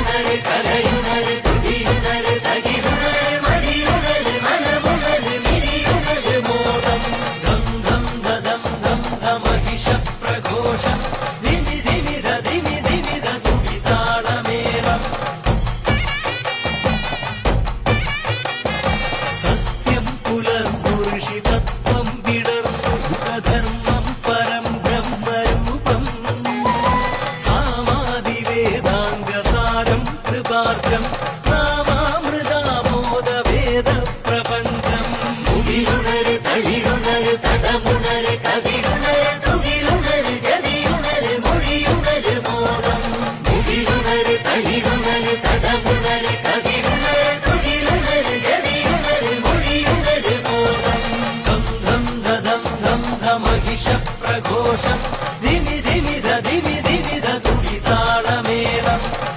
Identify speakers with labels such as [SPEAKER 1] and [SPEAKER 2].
[SPEAKER 1] തകിലുണര് കലയുണര് തുടിയുണര് തകിലുണര് മതിയുണര് മനമുണര് മിഴിയുണര് മോദം ധം ധം ധം ധം ധമഹിഷ പ്രഘോഷം ധിമി ധിമിത ധിമി ധിമിത തുടിതാളമേളം സത്യം പുലർന്നു ഋഷി തത്വം വിടർന്നു ധർമ്മം പരം ബ്രഹ്മരൂപം സാമാദിവേദാംഗസാരം കൃപാർദ്രം നാമാമൃതാമോദവേദ പ്രപഞ്ചം മുകിലുണര് തളിരുണര് തടമുണര് കതിരുണര് തുകിലുണര് ജതിയുണര് മൊഴിയുണര് മോദം മുകിലുണര് തളിരുണര് തടമു